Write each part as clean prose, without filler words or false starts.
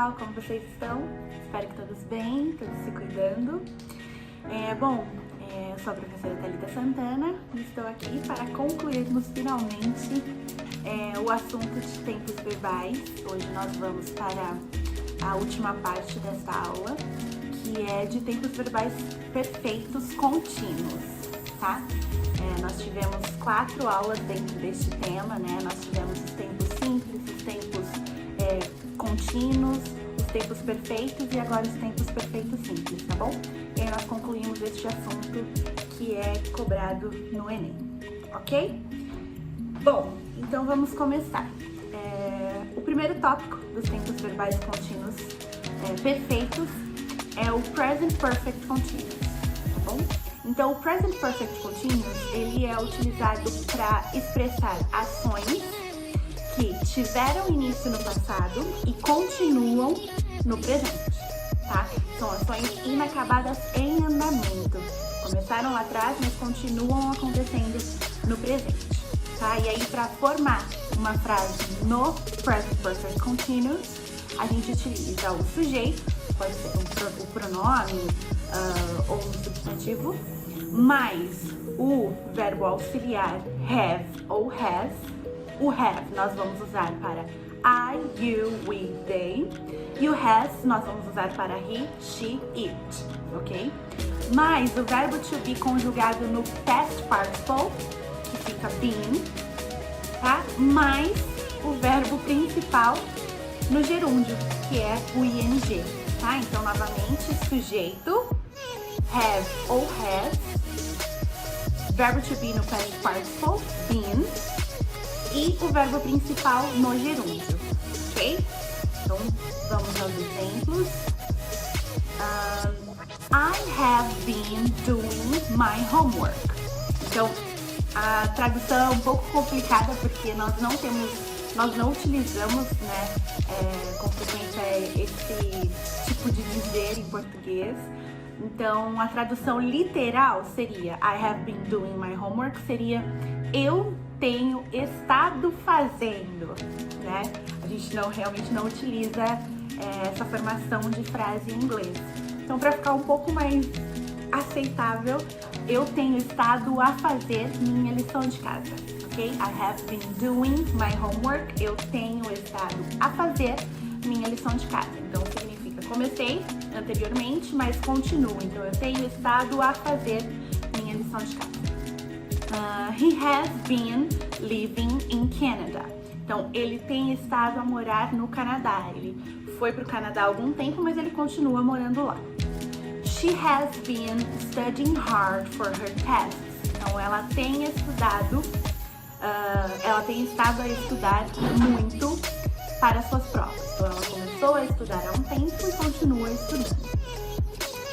pessoal, como vocês estão? Espero que todos bem, todos se cuidando. Eu sou a professora Thalita Santana e estou aqui para concluirmos finalmente o assunto de tempos verbais. Hoje nós vamos para a última parte desta aula, que é de tempos verbais perfeitos contínuos, tá? Nós tivemos 4 aulas dentro deste tema, né? Nós tivemos os tempos simples, os tempos contínuos, os tempos perfeitos e agora os tempos perfeitos simples, tá bom? E aí nós concluímos este assunto que é cobrado no Enem, ok? Bom, então vamos começar. O primeiro tópico dos tempos verbais contínuos perfeitos é o Present Perfect Continuous, tá bom? Então, o Present Perfect Continuous, ele é utilizado para expressar ações que tiveram início no passado e continuam no presente, tá? São ações inacabadas em andamento. Começaram lá atrás, mas continuam acontecendo no presente, tá? E aí, para formar uma frase no Present Perfect Continuous, a gente utiliza o sujeito, pode ser o pronome ou um substantivo, mais o verbo auxiliar have ou has. O have nós vamos usar para I, you, we, they. E o has nós vamos usar para he, she, it, ok? Mais o verbo to be conjugado no past participle, que fica been, tá? Mais o verbo principal no gerúndio, que é o ing, tá? Então, novamente, sujeito, have ou has, verbo to be no past participle, been, e o verbo principal no gerúndio, ok? Então, vamos aos exemplos. I have been doing my homework. Então, a tradução é um pouco complicada porque nós não utilizamos, né, com frequência esse tipo de dizer em português. Então, a tradução literal seria I have been doing my homework, seria eu tenho estado fazendo, né? A gente realmente não utiliza essa formação de frase em inglês. Então, para ficar um pouco mais aceitável, eu tenho estado a fazer minha lição de casa, ok? I have been doing my homework. Eu tenho estado a fazer minha lição de casa. Então, significa comecei anteriormente, mas continuo. Então, eu tenho estado a fazer minha lição de casa. He has been living in Canada. Então, ele tem estado a morar no Canadá. Ele foi para o Canadá há algum tempo, mas ele continua morando lá. She has been studying hard for her tests. Então, ela tem estado a estudar muito para suas provas. Então, ela começou a estudar há um tempo e continua estudando.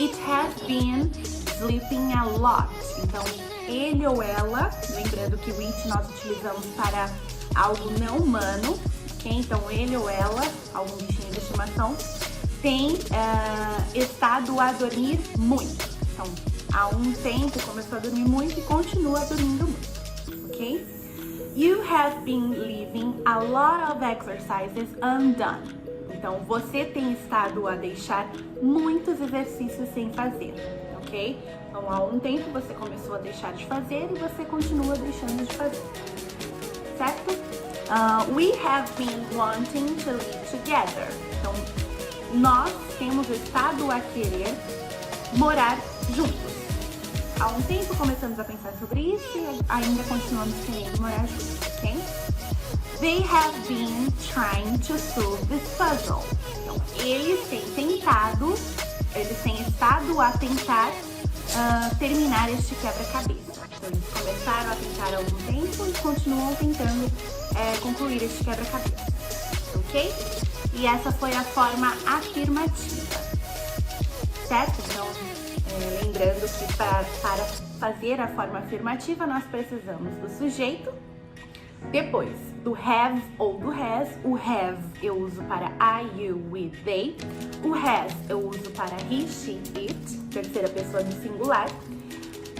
It has been sleeping a lot. Então, ele ou ela, lembrando que o it nós utilizamos para algo não humano, ok? Então, ele ou ela, algum bichinho de estimação, tem estado a dormir muito. Então, há um tempo começou a dormir muito e continua dormindo muito, ok? You have been leaving a lot of exercises undone. Então, você tem estado a deixar muitos exercícios sem fazer, ok? Então, há um tempo você começou a deixar de fazer e você continua deixando de fazer, certo? We have been wanting to live together. Então, nós temos estado a querer morar juntos. Há um tempo começamos a pensar sobre isso e ainda continuamos querendo morar juntos, ok? They have been trying to solve this puzzle. Então, eles têm estado a tentar terminar este quebra-cabeça. Então, eles começaram a tentar há algum tempo e continuam tentando concluir este quebra-cabeça, ok? E essa foi a forma afirmativa, certo? Então, lembrando que para fazer a forma afirmativa, nós precisamos do sujeito, depois do have ou do has. O have eu uso para I, you, we, they. O has eu uso para he, she, it, terceira pessoa do singular,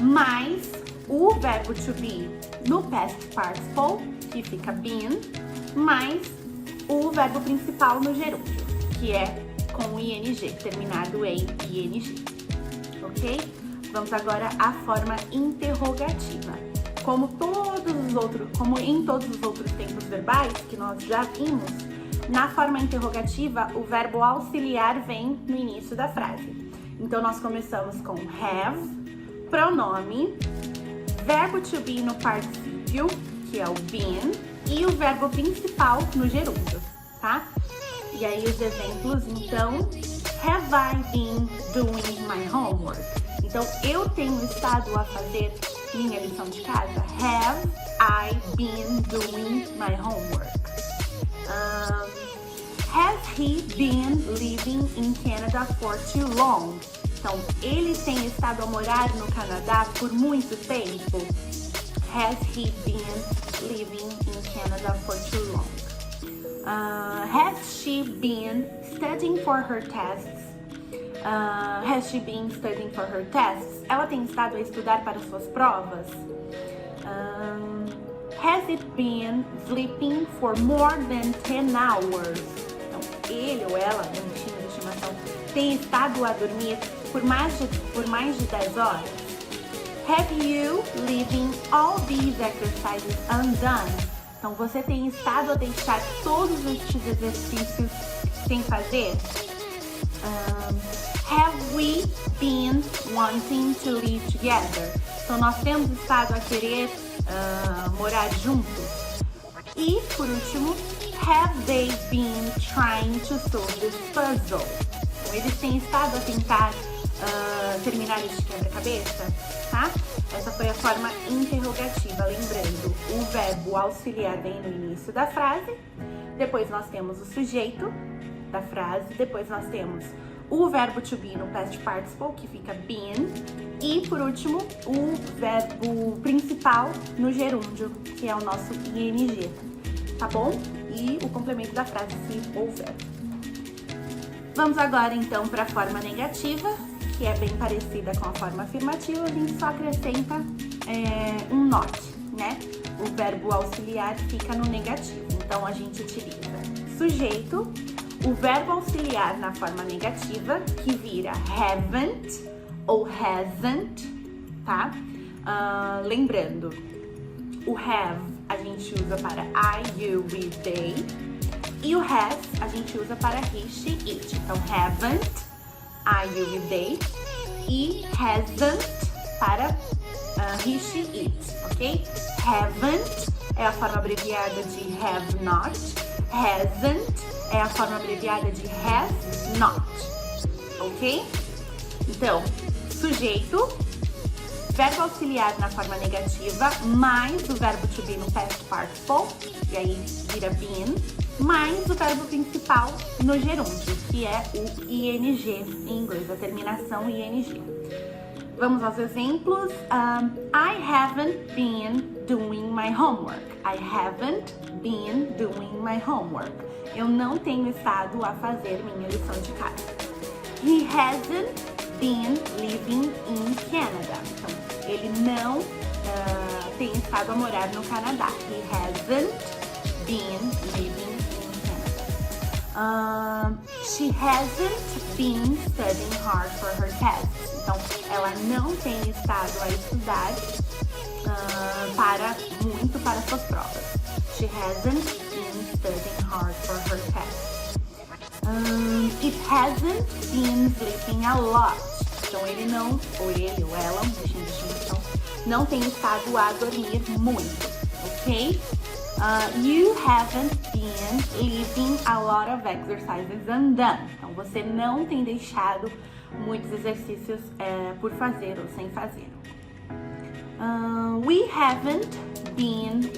mais o verbo to be no past participle, que fica been, mais o verbo principal no gerúndio, que é com ing, terminado em ing, ok? Vamos agora à forma interrogativa. Como em todos os outros tempos verbais que nós já vimos, na forma interrogativa, o verbo auxiliar vem no início da frase. Então, nós começamos com have, pronome, verbo to be no particípio, que é o been, e o verbo principal no gerúndio, tá? E aí os exemplos, então, have I been doing my homework? Então, eu tenho estado a fazer minha lição de casa? Have I been doing my homework? Has he been living in Canada for too long? Então, ele tem estado a morar no Canadá por muito tempo? Has he been living in Canada for too long? Has she been studying for her tests? Has she been studying for her tests? Ela tem estado a estudar para suas provas? Has it been sleeping for more than 10 hours? Então, ele ou ela, um bichinho de estimação, tem estado a dormir por mais de 10 horas? Have you leaving all these exercises undone? Então, você tem estado a deixar todos estes exercícios sem fazer? Have we been wanting to live together? Então, nós temos estado a querer morar juntos? E, por último, have they been trying to solve this puzzle? Então, eles têm estado a tentar terminar este quebra-cabeça, tá? Essa foi a forma interrogativa, lembrando, o verbo auxiliar vem no início da frase, depois nós temos o sujeito da frase, depois nós temos o verbo to be no past participle, que fica been, e por último, o verbo principal no gerúndio, que é o nosso ing, tá bom? E o complemento da frase, se houver. Vamos agora então para a forma negativa, que é bem parecida com a forma afirmativa, a gente só acrescenta um not, né? O verbo auxiliar fica no negativo, então a gente utiliza sujeito, o verbo auxiliar na forma negativa, que vira haven't ou hasn't, tá? Lembrando, o have a gente usa para I, you, we, they, e o has a gente usa para he, she, it. Então, haven't, I, you, we, they, e hasn't para he, she, it, ok? Haven't é a forma abreviada de have not, hasn't é a forma abreviada de has not, ok? Então, sujeito, verbo auxiliar na forma negativa, mais o verbo to be no past participle, e aí vira been, mais o verbo principal no gerúndio, que é o ing em inglês, a terminação ing. Vamos aos exemplos. I haven't been doing my homework. I haven't been doing my homework. Eu não tenho estado a fazer minha lição de casa. He hasn't been living in Canada. Então, ele não tem estado a morar no Canadá. He hasn't been living in Canada. She hasn't been studying hard for her tests. Então, ela não tem estado a estudar para suas provas. She hasn't been studying hard for her tests. It hasn't been sleeping a lot. Então, ele ou ela, um bichinho de estimação, não tem estado a dormir muito, ok? You haven't been leaving a lot of exercises undone. Então, você não tem deixado muitos exercícios por fazer ou sem fazer. We haven't been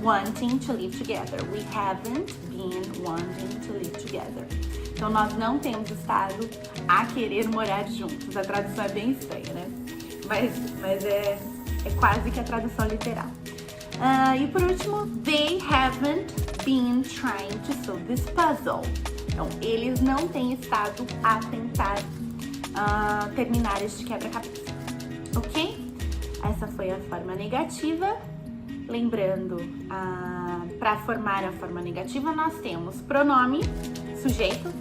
wanting to live together. We haven't been wanting to live together. Então, nós não temos estado a querer morar juntos. A tradução é bem estranha, né? Mas é quase que a tradução literal. E por último, they haven't been trying to solve this puzzle. Então, eles não têm estado a tentar terminar este quebra-cabeça, ok? Essa foi a forma negativa. Lembrando, para formar a forma negativa, nós temos pronome, sujeito.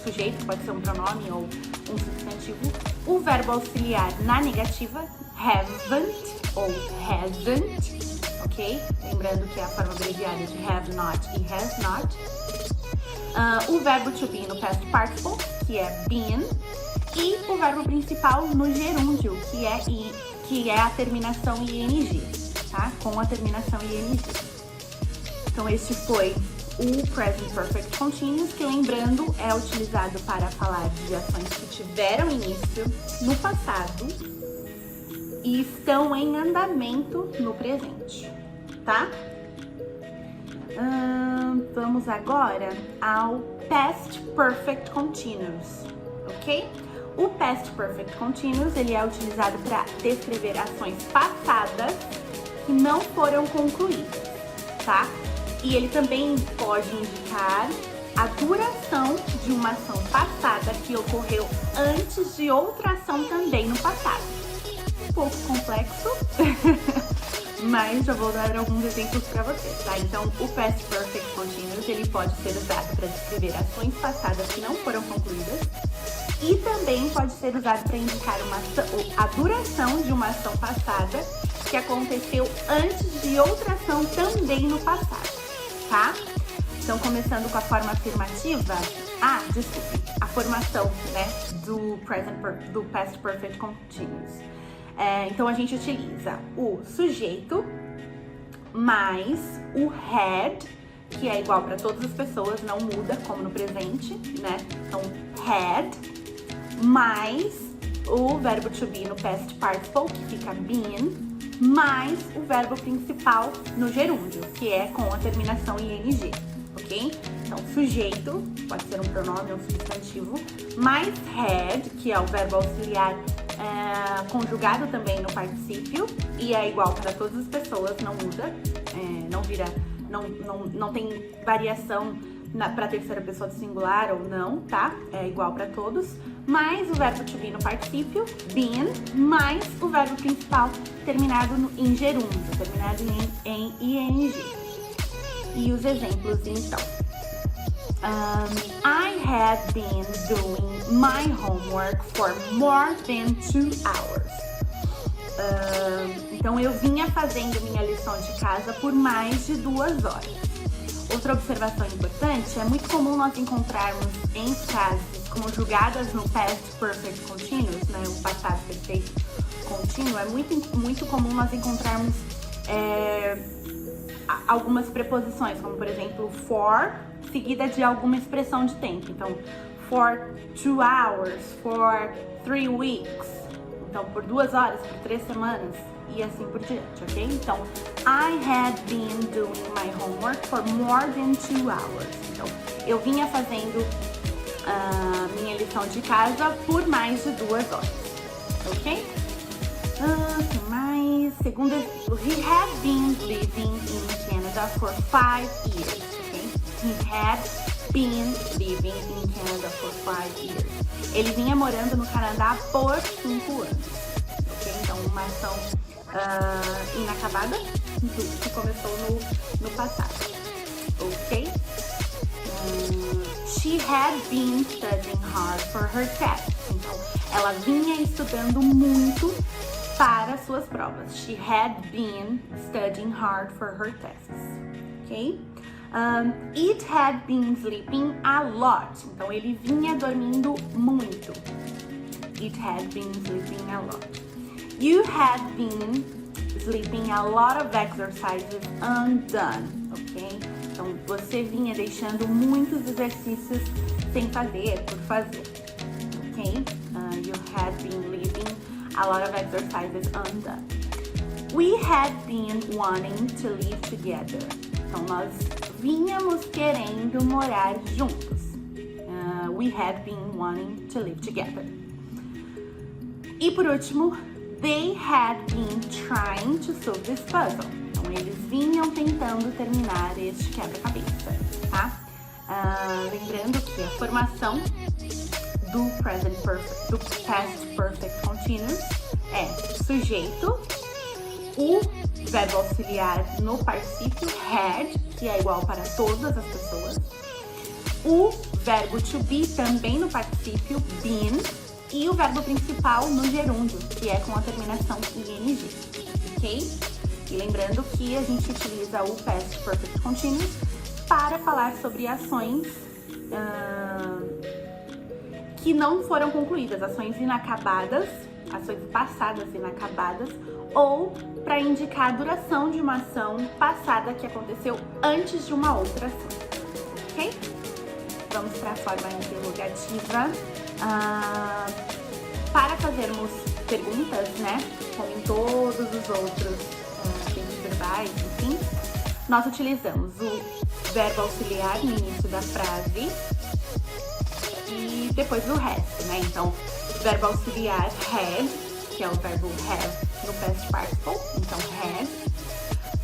sujeito, pode ser um pronome ou um substantivo. O verbo auxiliar na negativa, haven't ou hasn't, ok? Lembrando que é a forma abreviada de have not e has not. O verbo to be no past participle, que é been. E o verbo principal no gerúndio, que é a terminação ing, tá? Com a terminação ing. Então, este foi o Present Perfect Continuous, que, lembrando, é utilizado para falar de ações que tiveram início no passado e estão em andamento no presente, tá? Vamos agora ao Past Perfect Continuous, ok? O Past Perfect Continuous, ele é utilizado para descrever ações passadas que não foram concluídas, tá? E ele também pode indicar a duração de uma ação passada que ocorreu antes de outra ação também no passado. Um pouco complexo, mas já vou dar alguns exemplos para vocês, tá? Então, o Past Perfect Continuous, ele pode ser usado para descrever ações passadas que não foram concluídas e também pode ser usado para indicar a duração de uma ação passada que aconteceu antes de outra ação também no passado, tá? Então, começando com a forma afirmativa, a formação, né, do Past Perfect Continuous. Então, a gente utiliza o sujeito mais o had, que é igual para todas as pessoas, não muda, como no presente, né? Então, had, mais o verbo to be no past participle, que fica been, mais o verbo principal no gerúndio, que é com a terminação ing, ok? Então, sujeito, pode ser um pronome ou um substantivo, mais had, que é o verbo auxiliar conjugado também no particípio, e é igual para todas as pessoas, não muda, não tem variação para terceira pessoa do singular ou não, tá? É igual para todos. Mais o verbo to be no particípio, been, mais o verbo principal terminado em gerúndio, terminado em ing. E os exemplos, então. I had been doing my homework for more than 2 hours. Então, eu vinha fazendo minha lição de casa por mais de 2 horas. Outra observação importante, é muito comum nós encontrarmos em frases conjugadas no Past Perfect Continuous, né, o passado perfeito contínuo, é muito comum nós encontrarmos algumas preposições, como por exemplo, for, seguida de alguma expressão de tempo. Então, for 2 hours, for 3 weeks. Então, por 2 horas, por 3 semanas e assim por diante, ok? Então, I had been doing my homework for more than 2 hours. Então, eu vinha fazendo minha lição de casa por mais de 2 horas, ok? Que mais? Segundo exemplo, he had been living in Canada for 5 years, ok? He had been living in Canada for 5 years. Ele vinha morando no Canadá por 5 anos, ok? Então, uma ação inacabada que começou no passado, ok? She had been studying hard for her test. Então, ela vinha estudando muito para suas provas. She had been studying hard for her tests, ok? It had been sleeping a lot. Então, ele vinha dormindo muito. It had been sleeping a lot. You had been sleeping a lot of exercises undone, ok? Então, você vinha deixando muitos exercícios sem fazer, por fazer, ok? You had been leaving a lot of exercises undone. We had been wanting to live together. Então, nós vínhamos querendo morar juntos. We had been wanting to live together. E por último, they had been trying to solve this puzzle. Então, eles vinham tentando terminar este quebra-cabeça, tá? Lembrando que a formação do Past Perfect Continuous é sujeito, o verbo auxiliar no particípio had, que é igual para todas as pessoas, o verbo to be também no particípio, been, e o verbo principal no gerúndio, que é com a terminação ing, ok? E lembrando que a gente utiliza o past perfect continuous para falar sobre ações que não foram concluídas, ações inacabadas, ações passadas inacabadas, ou para indicar a duração de uma ação passada que aconteceu antes de uma outra ação, ok? Vamos para a forma interrogativa. Para fazermos perguntas, né, como em todos os outros tempos verbais, enfim, nós utilizamos o verbo auxiliar no início da frase e depois o resto, né? Então, verbo auxiliar had, que é o verbo have no past participle, então had,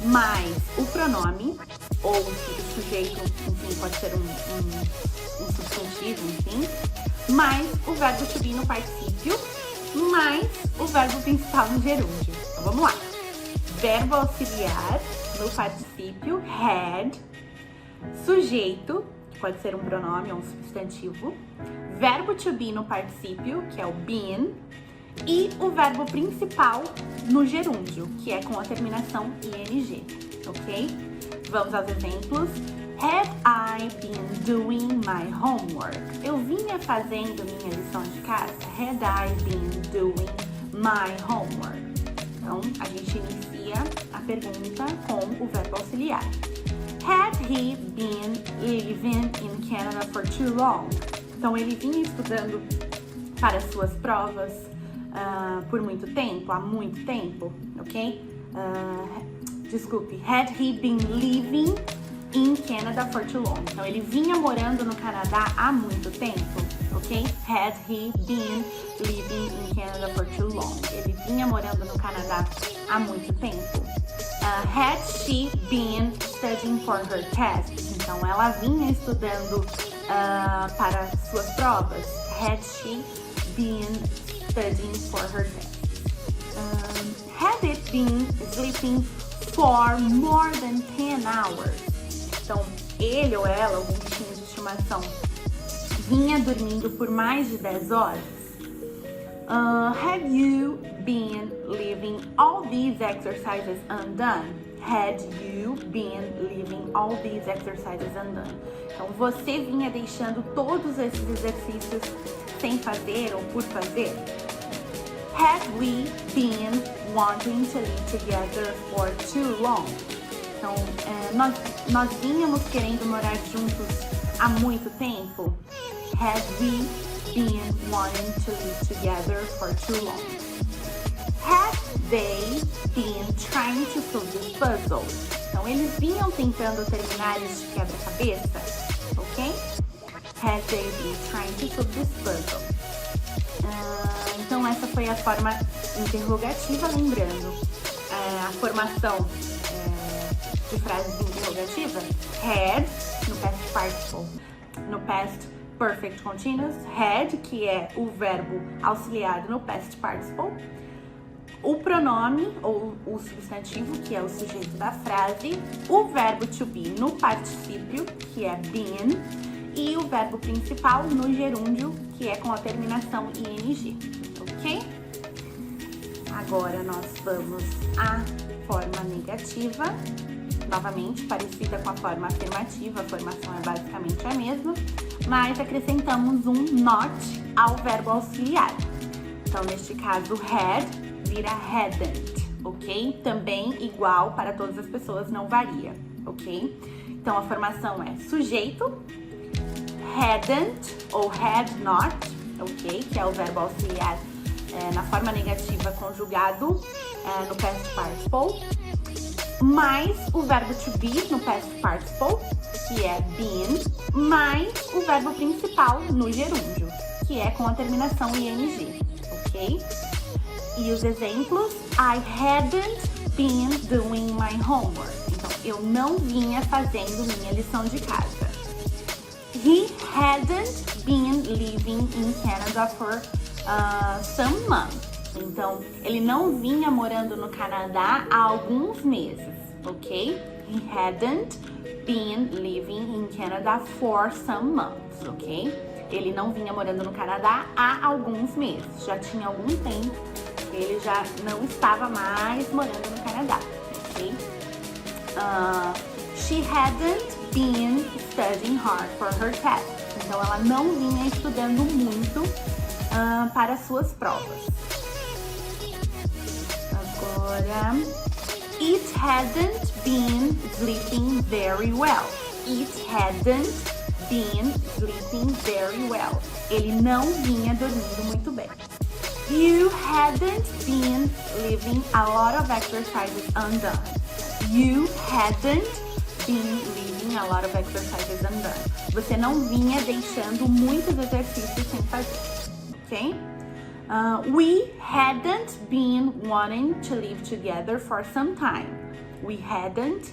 mais o pronome, ou o sujeito, enfim, pode ser um substantivo, enfim, mais o verbo to be no particípio, mais o verbo principal no gerúndio. Então, vamos lá. Verbo auxiliar no particípio, had, sujeito, que pode ser um pronome ou um substantivo, verbo to be no particípio, que é o been, e o verbo principal no gerúndio, que é com a terminação ing, ok? Vamos aos exemplos. Had I been doing my homework? Eu vinha fazendo minha lição de casa? Had I been doing my homework? Então, a gente inicia a pergunta com o verbo auxiliar. Had he been living in Canada for too long? Então, ele vinha estudando para suas provas por muito tempo, há muito tempo, ok? Desculpe, had he been living in Canada for too long? Então, ele vinha morando no Canadá há muito tempo, ok? Had he been living in Canada for too long? Ele vinha morando no Canadá há muito tempo. Had she been studying for her tests? Então, ela vinha estudando para suas provas. Had she been studying for her tests? Had it been sleeping for more than 10 hours? Então, ele ou ela, algum bichinho de estimação, vinha dormindo por mais de 10 horas? Have you been leaving all these exercises undone? Had you been leaving all these exercises undone? Então, você vinha deixando todos esses exercícios sem fazer ou por fazer? Had we been wanting to live together for too long? Então, nós vínhamos querendo morar juntos há muito tempo? Had we been wanting to live together for too long? Had they been trying to solve this puzzle? Então, eles vinham tentando terminar este quebra-cabeça, ok? Had they been trying to solve this puzzle? Então, essa foi a forma interrogativa, lembrando, a formação de frases interrogativas, had, no past participle, no past perfect continuous, had, que é o verbo auxiliar no past participle, o pronome ou o substantivo, que é o sujeito da frase, o verbo to be no particípio, que é been, e o verbo principal no gerúndio, que é com a terminação ing, ok? Agora nós vamos à forma negativa, novamente parecida com a forma afirmativa, a formação é basicamente a mesma, mas acrescentamos um not ao verbo auxiliar. Então, neste caso, had vira hadn't, ok? Também igual para todas as pessoas, não varia, ok? Então, a formação é sujeito, hadn't ou had not, ok? Que é o verbo auxiliar na forma negativa conjugado no past participle, mais o verbo to be no past participle, que é been, mais o verbo principal no gerúndio, que é com a terminação ing, ok? E os exemplos, I hadn't been doing my homework. Então, eu não vinha fazendo minha lição de casa. He hadn't been living in Canada for some months. Então, ele não vinha morando no Canadá há alguns meses, ok? He hadn't been living in Canada for some months, ok? Ele não vinha morando no Canadá há alguns meses, já tinha algum tempo que ele já não estava mais morando no Canadá, ok? She hadn't been studying hard for her test. Então, ela não vinha estudando muito para suas provas. Agora, it hadn't been sleeping very well. It hadn't been sleeping very well. Ele não vinha dormindo muito bem. You hadn't been leaving a lot of exercises undone. You hadn't been leaving a lot of exercises undone. Você não vinha deixando muitos exercícios sem fazer, ok? We hadn't been wanting to live together for some time. We hadn't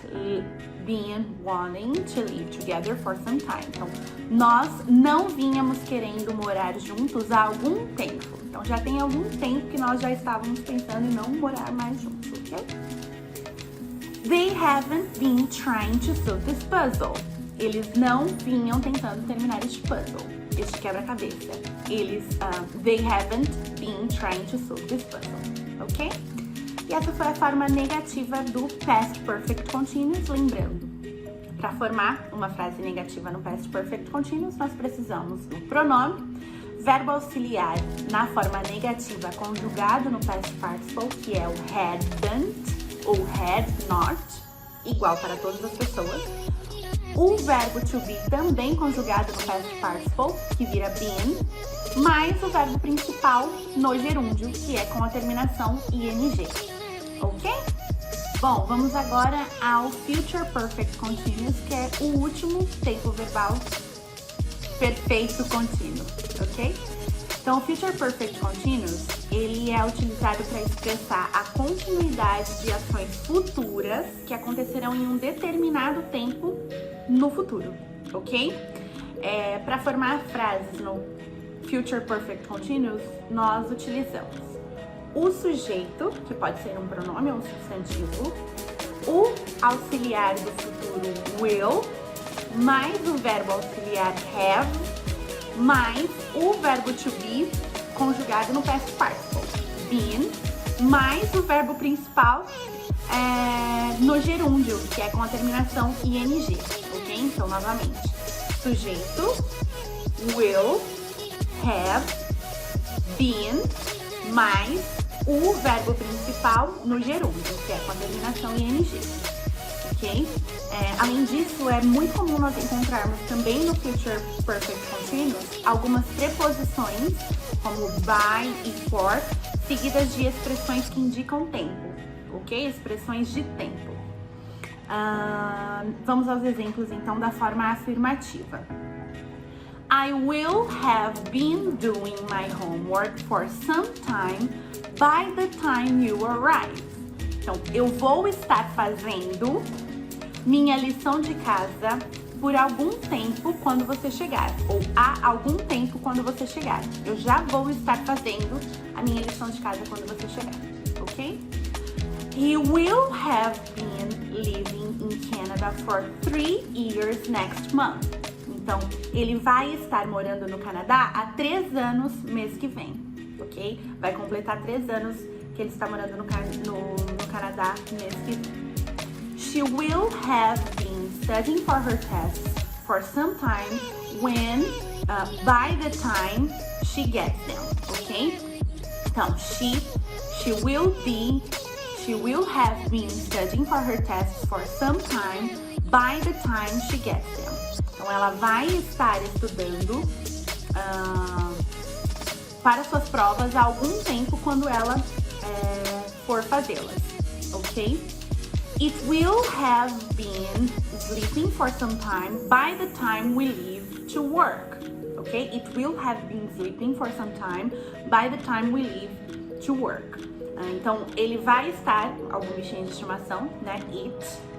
been wanting to live together for some time. Então, nós não vínhamos querendo morar juntos há algum tempo. Então, já tem algum tempo que nós já estávamos pensando em não morar mais juntos, ok? They haven't been trying to solve this puzzle. Eles não vinham tentando terminar este puzzle, este quebra-cabeça. They haven't been trying to solve this puzzle, ok? E essa foi a forma negativa do Past Perfect Continuous. Lembrando, para formar uma frase negativa no Past Perfect Continuous, nós precisamos do pronome, verbo auxiliar na forma negativa conjugado no Past Participle, que é o hadn't ou had not, igual para todas as pessoas. O verbo to be também conjugado no Past Participle, que vira been, mais o verbo principal no gerúndio, que é com a terminação ing. Ok? Bom, vamos agora ao Future Perfect Continuous, que é o último tempo verbal perfeito contínuo, ok? Então, o Future Perfect Continuous, ele é utilizado para expressar a continuidade de ações futuras que acontecerão em um determinado tempo no futuro, ok? Para formar frases no Future Perfect Continuous, nós utilizamos o sujeito, que pode ser um pronome ou um substantivo, o auxiliar do futuro will, mais o verbo auxiliar have, mais o verbo to be conjugado no past participle, been, mais o verbo principal no gerúndio, que é com a terminação ing, ok? Então, novamente, sujeito, will, have, been, mais o verbo principal no gerúndio, que é com a terminação ing, ok? Além disso, é muito comum nós encontrarmos também no Future Perfect Continuous algumas preposições, como by e for, seguidas de expressões que indicam tempo, ok? Expressões de tempo. Vamos aos exemplos, então, da forma afirmativa. I will have been doing my homework for some time by the time you arrive. Então, eu vou estar fazendo minha lição de casa por algum tempo quando você chegar. Ou há algum tempo quando você chegar. Eu já vou estar fazendo a minha lição de casa quando você chegar, ok? He will have been living in Canada for 3 years next month. Então, ele vai estar morando no Canadá há 3 anos mês que vem, ok? Vai completar 3 anos que ele está morando no Canadá mês que vem. She will have been studying for her tests for some time when, by the time she gets them, ok? Então, she will have been studying for her tests for some time by the time she gets them. Então, ela vai estar estudando para suas provas há algum tempo quando ela for fazê-las, ok? It will have been sleeping for some time by the time we leave to work, ok? It will have been sleeping for some time by the time we leave to work. Então, ele vai estar, algum bichinho de estimação, né?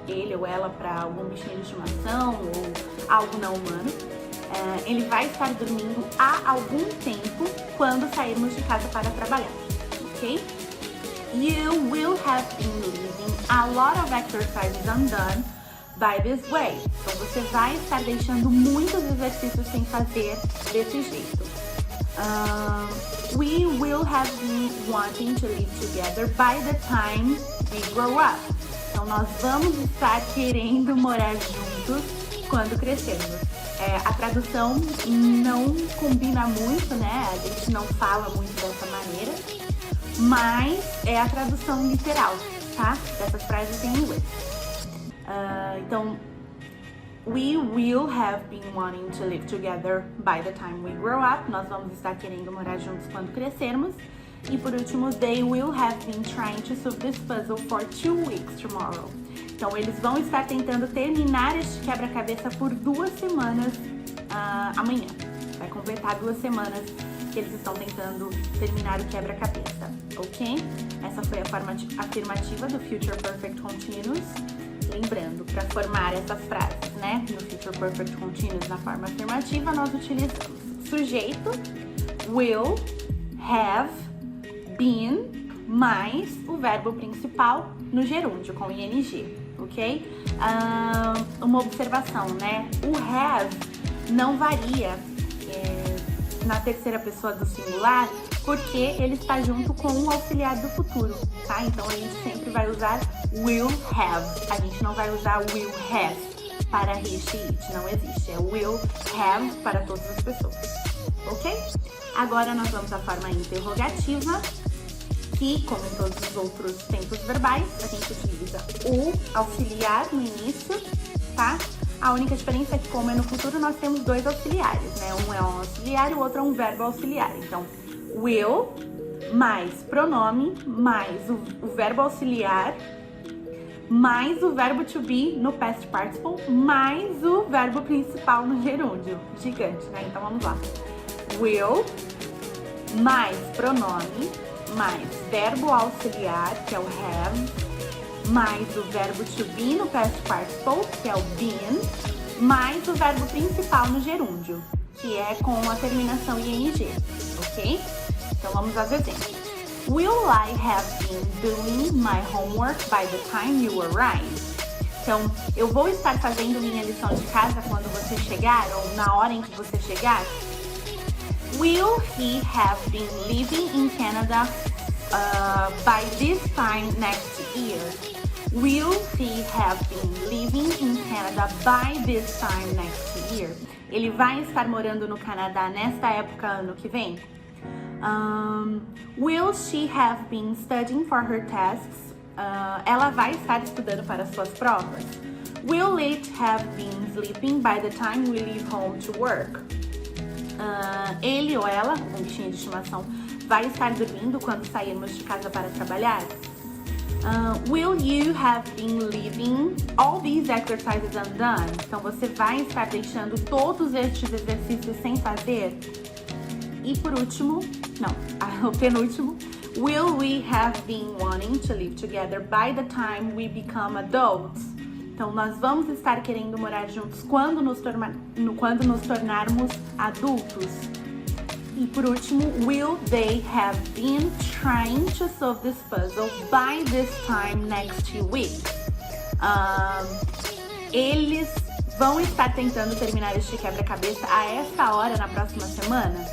Ele ou ela para algum bichinho de estimação ou algo não humano. Ele vai estar dormindo há algum tempo quando sairmos de casa para trabalhar, ok? You will have been leaving a lot of exercises undone by this way. Então, você vai estar deixando muitos exercícios sem fazer desse jeito. We will have been wanting to live together by the time we grow up. Então, nós vamos estar querendo morar juntos quando crescermos. A tradução não combina muito, né? A gente não fala muito dessa maneira, mas é a tradução literal, tá? Dessas frases em inglês. Então, we will have been wanting to live together by the time we grow up. Nós vamos estar querendo morar juntos quando crescermos. E por último, they will have been trying to solve this puzzle for 2 weeks tomorrow. Então, eles vão estar tentando terminar este quebra-cabeça por 2 semanas amanhã. Vai completar 2 semanas que eles estão tentando terminar o quebra-cabeça, ok? Essa foi a forma afirmativa do Future Perfect Continuous. Lembrando, para formar essas frases, né, no Future Perfect Continuous na forma afirmativa, nós utilizamos sujeito, will, have, been, mais o verbo principal no gerúndio, com ing, ok? Uma observação, né? O have não varia na terceira pessoa do singular, porque ele está junto com o auxiliar do futuro, tá? Então, a gente sempre vai usar will have. A gente não vai usar will have para he, she, it. Não existe. É will have para todas as pessoas, ok? Agora, nós vamos à forma interrogativa, que, como em todos os outros tempos verbais, a gente utiliza o auxiliar no início, tá? A única diferença é que, como é no futuro, nós temos 2 auxiliares, né? Um é um auxiliar e o outro é um verbo auxiliar. Então, will, mais pronome, mais o verbo auxiliar, mais o verbo to be no past participle, mais o verbo principal no gerúndio. Gigante, né? Então, vamos lá. Will, mais pronome, mais verbo auxiliar, que é o have, mais o verbo to be no past participle, que é o been, mais o verbo principal no gerúndio, que é com a terminação ing, ok? Então, vamos aos exemplos. Will I have been doing my homework by the time you arrive? Então, eu vou estar fazendo minha lição de casa quando você chegar, ou na hora em que você chegar? Will he have been living in Canada by this time next year? Will he have been living in Canada by this time next year? Ele vai estar morando no Canadá nesta época ano que vem? Will she have been studying for her tests? Ela vai estar estudando para suas provas? Will it have been sleeping by the time we leave home to work? Ele ou ela, um bichinho de estimação, vai estar dormindo quando sairmos de casa para trabalhar? Will you have been leaving all these exercises undone? Então, você vai estar deixando todos estes exercícios sem fazer? E por último, o penúltimo, will we have been wanting to live together by the time we become adults? Então, nós vamos estar querendo morar juntos quando nos tornarmos adultos? E por último, will they have been trying to solve this puzzle by this time next week? Eles vão estar tentando terminar este quebra-cabeça a esta hora na próxima semana?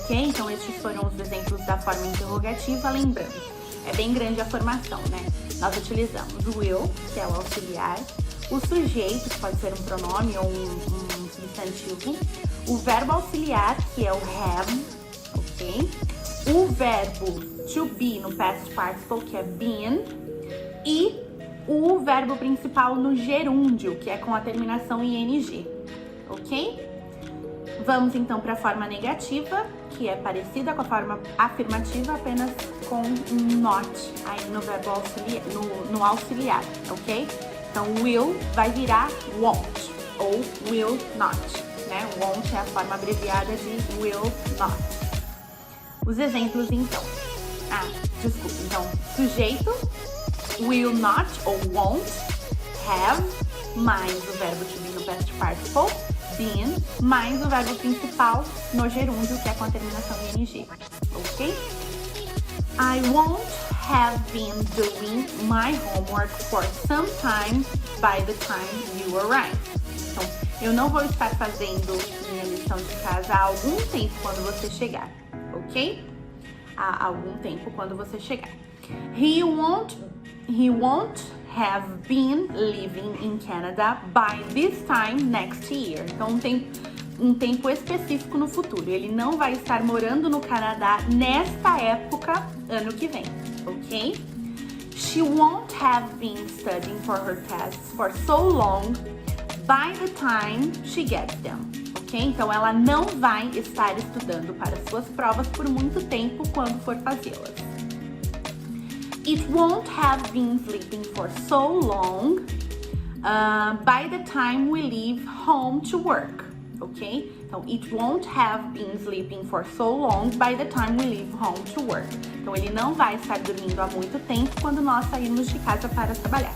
Ok? Então, estes foram os exemplos da forma interrogativa. Lembrando, é bem grande a formação, né? Nós utilizamos o will, que é o auxiliar, o sujeito, que pode ser um pronome ou um substantivo, o verbo auxiliar, que é o have, ok? O verbo to be no past participle, que é been, e o verbo principal no gerúndio, que é com a terminação ing, ok? Vamos então para a forma negativa, que é parecida com a forma afirmativa, apenas com um not aí no verbo auxiliar, no auxiliar, ok? Então, will vai virar won't, ou will not, né? Won't é a forma abreviada de will not. Os exemplos, então. Então, sujeito, will not ou won't, have, mais o verbo to be no past participle, been, mais o verbo principal no gerúndio, que é com a terminação ing, ok? I won't have been doing my homework for some time by the time you arrive. Então, eu não vou estar fazendo minha lição de casa há algum tempo quando você chegar, ok? Há algum tempo quando você chegar. He won't have been living in Canada by this time next year. Então, tem um tempo específico no futuro. Ele não vai estar morando no Canadá nesta época ano que vem, ok? She won't have been studying for her tests for so long by the time she gets them, ok? Então, ela não vai estar estudando para suas provas por muito tempo quando for fazê-las. It won't have been sleeping for so long by the time we leave home to work, ok? Então, it won't have been sleeping for so long by the time we leave home to work. Então, ele não vai estar dormindo há muito tempo quando nós sairmos de casa para trabalhar.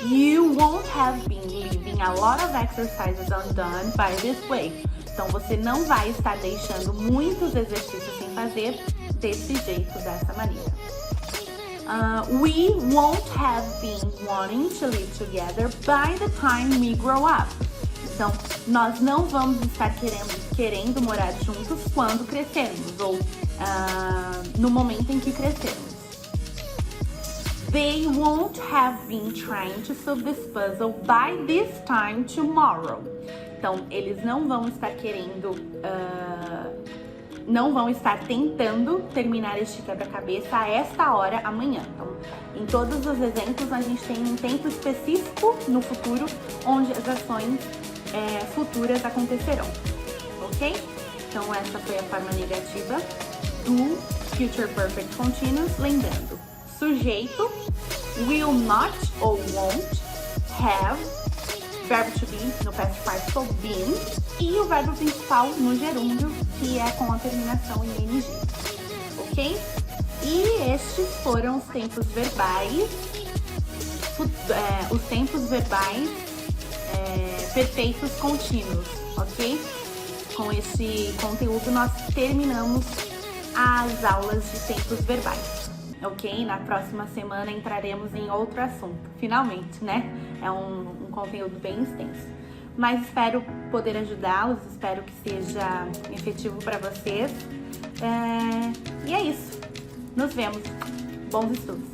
You won't have been leaving a lot of exercises undone by this way. Então, você não vai estar deixando muitos exercícios sem fazer desse jeito, dessa maneira. We won't have been wanting to live together by the time we grow up. Então, nós não vamos estar querendo morar juntos quando crescermos, ou no momento em que crescermos. They won't have been trying to solve this puzzle by this time tomorrow. Então, eles não vão estar não vão estar tentando terminar este quebra-cabeça a esta hora amanhã. Então, em todos os exemplos, a gente tem um tempo específico no futuro onde as ações futuras acontecerão, ok? Então, essa foi a forma negativa do Future Perfect Continuous. Lembrando, sujeito, will not ou won't, have, verbo to be no past participle, been, e o verbo principal no gerúndio, que é com a terminação em ing, ok? E estes foram os tempos verbais, perfeitos contínuos, ok? Com esse conteúdo nós terminamos as aulas de tempos verbais, ok? Na próxima semana entraremos em outro assunto, finalmente, né? É um conteúdo bem extenso. Mas espero poder ajudá-los, espero que seja efetivo para vocês. E é isso. Nos vemos. Bons estudos!